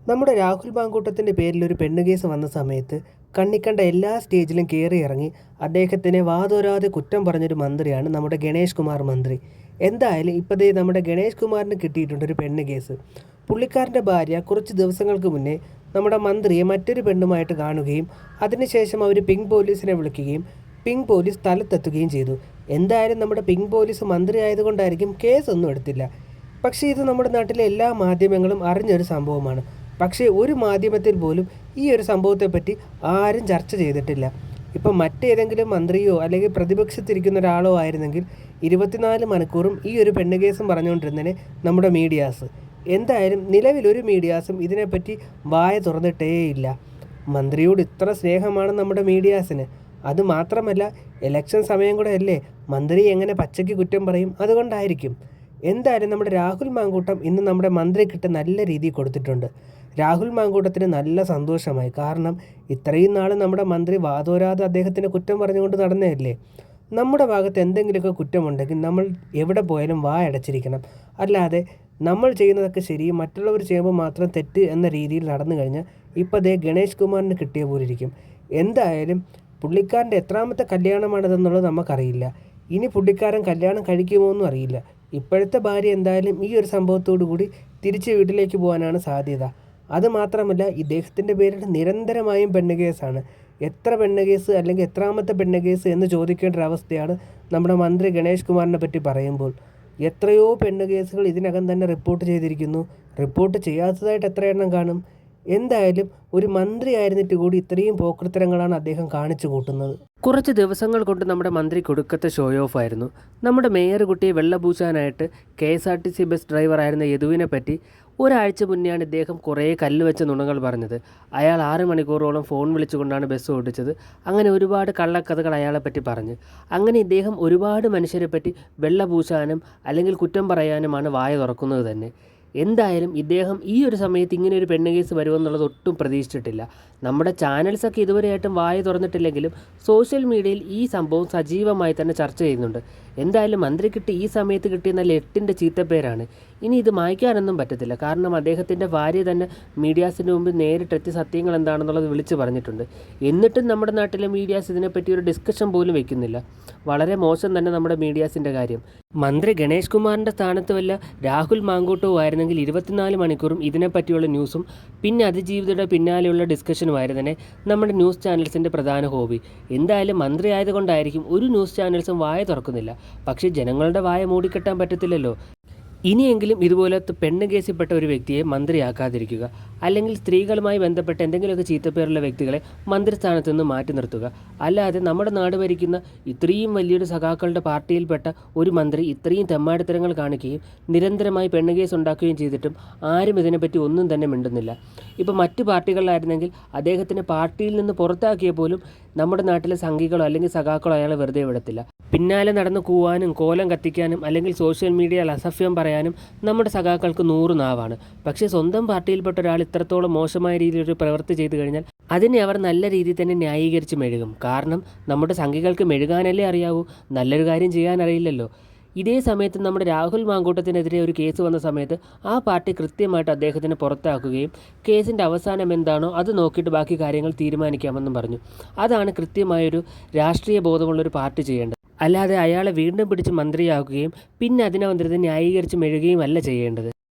നമ്മുടെ രാഹുൽ മാങ്കൂട്ടത്തിൻ്റെ പേരിൽ ഒരു പെണ്ണ് കേസ് വന്ന സമയത്ത് കണ്ണിക്കണ്ട എല്ലാ സ്റ്റേജിലും കയറി ഇറങ്ങി അദ്ദേഹത്തിനെ വാതോരാതെ കുറ്റം പറഞ്ഞൊരു മന്ത്രിയാണ് നമ്മുടെ ഗണേഷ് കുമാർ മന്ത്രി. എന്തായാലും ഇപ്പോൾ ദേ നമ്മുടെ ഗണേഷ് കുമാറിന് കിട്ടിയിട്ടുണ്ട് ഒരു പെണ്ണ് കേസ്. പുള്ളിക്കാരൻ്റെ ഭാര്യ കുറച്ച് ദിവസങ്ങൾക്ക് മുന്നേ നമ്മുടെ മന്ത്രിയെ മറ്റൊരു പെണ്ണുമായിട്ട് കാണുകയും അതിനുശേഷം അവർ പിങ്ക് പോലീസിനെ വിളിക്കുകയും പിങ്ക് പോലീസ് സ്ഥലത്തെത്തുകയും ചെയ്തു. എന്തായാലും നമ്മുടെ പിങ്ക് പോലീസ് മന്ത്രി ആയതുകൊണ്ടായിരിക്കും കേസൊന്നും എടുത്തില്ല. പക്ഷേ ഇത് നമ്മുടെ നാട്ടിലെ എല്ലാ മാധ്യമങ്ങളും അറിഞ്ഞൊരു സംഭവമാണ്. പക്ഷേ ഒരു മാധ്യമത്തിൽ പോലും ഈ ഒരു സംഭവത്തെപ്പറ്റി ആരും ചർച്ച ചെയ്തിട്ടില്ല. ഇപ്പം മറ്റേതെങ്കിലും മന്ത്രിയോ അല്ലെങ്കിൽ പ്രതിപക്ഷത്തിരിക്കുന്ന ഒരാളോ ആയിരുന്നെങ്കിൽ 24 മണിക്കൂറും ഈ ഒരു പെണ്ണ് കേസും പറഞ്ഞുകൊണ്ടിരുന്നതിന് നമ്മുടെ മീഡിയാസ്. എന്തായാലും നിലവിലൊരു മീഡിയാസും ഇതിനെപ്പറ്റി വായ തുറന്നിട്ടേയില്ല. മന്ത്രിയോട് ഇത്ര സ്നേഹമാണ് നമ്മുടെ മീഡിയാസിന്. അതുമാത്രമല്ല, ഇലക്ഷൻ സമയം കൂടെ അല്ലേ, മന്ത്രി എങ്ങനെ പച്ചയ്ക്ക് കുറ്റം പറയും? അതുകൊണ്ടായിരിക്കും. എന്തായാലും നമ്മുടെ രാഹുൽ മാങ്കൂട്ടം ഇന്ന് നമ്മുടെ മന്ത്രിക്കിട്ട് നല്ല രീതിയിൽ കൊടുത്തിട്ടുണ്ട്. രാഹുൽ മാങ്കൂട്ടത്തിന് നല്ല സന്തോഷമായി. കാരണം ഇത്രയും നാൾ നമ്മുടെ മന്ത്രി വാതോരാതെ അദ്ദേഹത്തിന് കുറ്റം പറഞ്ഞുകൊണ്ട് നടന്നതല്ലേ. നമ്മുടെ ഭാഗത്ത് എന്തെങ്കിലുമൊക്കെ കുറ്റമുണ്ടെങ്കിൽ നമ്മൾ എവിടെ പോയാലും അടച്ചിരിക്കണം. അല്ലാതെ നമ്മൾ ചെയ്യുന്നതൊക്കെ ശരി, മറ്റുള്ളവർ ചെയ്യുമ്പോൾ മാത്രം തെറ്റ് എന്ന രീതിയിൽ നടന്നു കഴിഞ്ഞാൽ ഇപ്പോൾ ദേ ഗണേഷ് കുമാറിന് കിട്ടിയ പോലെ ഇരിക്കും. എന്തായാലും പുള്ളിക്കാരൻ്റെ എത്രാമത്തെ കല്യാണമാണിതെന്നുള്ളത് നമുക്കറിയില്ല. ഇനി പുള്ളിക്കാരൻ കല്യാണം കഴിക്കുമോ എന്നും അറിയില്ല. ഇപ്പോഴത്തെ ഭാര്യ എന്തായാലും ഈ ഒരു സംഭവത്തോടു കൂടി തിരിച്ച് വീട്ടിലേക്ക് പോകാനാണ് സാധ്യത. അതുമാത്രമല്ല, ഇദ്ദേഹത്തിൻ്റെ പേരിൽ നിരന്തരമായും പെണ്ണ് കേസാണ്. എത്ര പെണ്ണ് കേസ് അല്ലെങ്കിൽ എത്രാമത്തെ പെണ്ണ് കേസ് എന്ന് ചോദിക്കേണ്ട ഒരവസ്ഥയാണ് നമ്മുടെ മന്ത്രി ഗണേഷ് കുമാറിനെ പറ്റി പറയുമ്പോൾ. എത്രയോ പെണ്ണ് കേസുകൾ ഇതിനകം തന്നെ റിപ്പോർട്ട് ചെയ്തിരിക്കുന്നു. റിപ്പോർട്ട് ചെയ്യാത്തതായിട്ട് എത്ര എണ്ണം കാണും? എന്തായാലും ഒരു മന്ത്രി ആയിരുന്നിട്ട് കൂടി ഇത്രയും പോക്കൃത്തരങ്ങളാണ് അദ്ദേഹം കാണിച്ചു കൂട്ടുന്നത്. കുറച്ച് ദിവസങ്ങൾ കൊണ്ട് നമ്മുടെ മന്ത്രി കൊടുക്കത്തെ ഷോ ഓഫ് ആയിരുന്നു. നമ്മുടെ മേയർ കുട്ടിയെ വെള്ളപൂശാനായിട്ട് KSRTC ബസ് ഡ്രൈവറായിരുന്ന യദുവിനെ പറ്റി ഒരാഴ്ച മുന്നെയാണ് ഇദ്ദേഹം കുറേ കല്ല് വെച്ച നുണകൾ പറഞ്ഞത്. അയാൾ 6 മണിക്കൂറോളം ഫോൺ വിളിച്ചുകൊണ്ടാണ് ബസ് ഓടിച്ചത്. അങ്ങനെ ഒരുപാട് കള്ളക്കഥകൾ അയാളെപ്പറ്റി പറഞ്ഞ് അങ്ങനെ ഇദ്ദേഹം ഒരുപാട് മനുഷ്യരെ പറ്റി വെള്ളപൂശാനും അല്ലെങ്കിൽ കുറ്റം പറയാനുമാണ് വായ തുറക്കുന്നത് തന്നെ. എന്തായാലും ഇദ്ദേഹം ഈ ഒരു സമയത്ത് ഇങ്ങനെ ഒരു പെണ്ണ് കേസ് വരുമെന്നുള്ളത് ഒട്ടും പ്രതീക്ഷിച്ചിട്ടില്ല. നമ്മുടെ ചാനൽസൊക്കെ ഇതുവരെയായിട്ടും വായ തുറന്നിട്ടില്ലെങ്കിലും സോഷ്യൽ മീഡിയയിൽ ഈ സംഭവം സജീവമായി തന്നെ ചർച്ച ചെയ്യുന്നുണ്ട്. എന്തായാലും മന്ത്രിക്കിട്ട് ഈ സമയത്ത് കിട്ടിയ നല്ല 8ൻ്റെ ചീത്തപ്പേരാണ്. ഇനി ഇത് മായ്ക്കാനൊന്നും പറ്റത്തില്ല. കാരണം അദ്ദേഹത്തിൻ്റെ ഭാര്യ തന്നെ മീഡിയാസിൻ്റെ മുമ്പിൽ നേരിട്ടെത്തി സത്യങ്ങൾ എന്താണെന്നുള്ളത് വിളിച്ചു പറഞ്ഞിട്ടുണ്ട്. എന്നിട്ടും നമ്മുടെ നാട്ടിലെ മീഡിയാസ് ഇതിനെപ്പറ്റി ഒരു ഡിസ്കഷൻ പോലും വെക്കുന്നില്ല. വളരെ മോശം തന്നെ നമ്മുടെ മീഡിയാസിൻ്റെ കാര്യം. മന്ത്രി ഗണേഷ് കുമാറിൻ്റെ സ്ഥാനത്ത് വല്ല രാഹുൽ മാങ്കൂട്ടവും ആയിരുന്നെങ്കിൽ 24 മണിക്കൂറും ഇതിനെപ്പറ്റിയുള്ള ന്യൂസും പിന്നെ അതിജീവിതയുടെ പിന്നാലെയുള്ള ഡിസ്കഷനുമായിരുന്നെ നമ്മുടെ ന്യൂസ് ചാനൽസിൻ്റെ പ്രധാന ഹോബി. എന്തായാലും മന്ത്രി ആയതുകൊണ്ടായിരിക്കും ഒരു ന്യൂസ് ചാനൽസും വായ തുറക്കുന്നില്ല. പക്ഷേ ജനങ്ങളുടെ വായ മൂടിക്കെട്ടാൻ പറ്റത്തില്ലല്ലോ. ഇനിയെങ്കിലും ഇതുപോലത്തെ പെണ്ണ് കേസിൽപ്പെട്ട ഒരു വ്യക്തിയെ മന്ത്രിയാക്കാതിരിക്കുക. അല്ലെങ്കിൽ സ്ത്രീകളുമായി ബന്ധപ്പെട്ട എന്തെങ്കിലുമൊക്കെ ചീത്തപ്പേരുള്ള വ്യക്തികളെ മന്ത്രിസ്ഥാനത്ത് നിന്ന് മാറ്റി നിർത്തുക. അല്ലാതെ നമ്മുടെ നാട് ഭരിക്കുന്ന ഇത്രയും വലിയൊരു സഖാക്കളുടെ പാർട്ടിയിൽപ്പെട്ട ഒരു മന്ത്രി ഇത്രയും തെമ്മാടിത്തരങ്ങൾ കാണിക്കുകയും നിരന്തരമായി പെണ്ണ് കേസ് ഉണ്ടാക്കുകയും ചെയ്തിട്ടും ആരും ഇതിനെപ്പറ്റി ഒന്നും തന്നെ മിണ്ടുന്നില്ല. ഇപ്പോൾ മറ്റു പാർട്ടികളിലായിരുന്നെങ്കിൽ അദ്ദേഹത്തിനെ പാർട്ടിയിൽ നിന്ന് പുറത്താക്കിയ പോലും നമ്മുടെ നാട്ടിലെ സംഘികളോ അല്ലെങ്കിൽ സഖാക്കളോ അയാളെ വെറുതെ വിടത്തില്ല. പിന്നാലെ നടന്ന് കൂവാനും കോലം കത്തിക്കാനും അല്ലെങ്കിൽ സോഷ്യൽ മീഡിയയിൽ അസഭ്യം പറയാനും നമ്മുടെ സഖാക്കൾക്ക് 100 നാവാണ്. പക്ഷേ സ്വന്തം പാർട്ടിയിൽപ്പെട്ട ഒരാൾ ഇത്രത്തോളം മോശമായ രീതിയിലൊരു പ്രവൃത്തി ചെയ്തു കഴിഞ്ഞാൽ അതിനെ അവർ നല്ല രീതിയിൽ തന്നെ ന്യായീകരിച്ച് മെഴുകും. കാരണം നമ്മുടെ സംഘികൾക്ക് മെഴുകാനല്ലേ അറിയാവൂ, നല്ലൊരു കാര്യം ചെയ്യാൻ അറിയില്ലല്ലോ. ഇതേ സമയത്ത് നമ്മുടെ രാഹുൽ മാങ്കൂട്ടത്തിനെതിരെ ഒരു കേസ് വന്ന സമയത്ത് ആ പാർട്ടി കൃത്യമായിട്ട് അദ്ദേഹത്തിനെ പുറത്താക്കുകയും കേസിൻ്റെ അവസാനം എന്താണോ അത് നോക്കിയിട്ട് ബാക്കി കാര്യങ്ങൾ തീരുമാനിക്കാമെന്നും പറഞ്ഞു. അതാണ് കൃത്യമായൊരു രാഷ്ട്രീയ ബോധമുള്ളൊരു പാർട്ടി ചെയ്യേണ്ടത്. അല്ലാതെ അയാളെ വീണ്ടും പിടിച്ച് മന്ത്രിയാക്കുകയും പിന്നെ അതിനെ വന്നിരുന്ന് ന്യായീകരിച്ച് മെഴുകുകയും അല്ല ചെയ്യേണ്ടത്.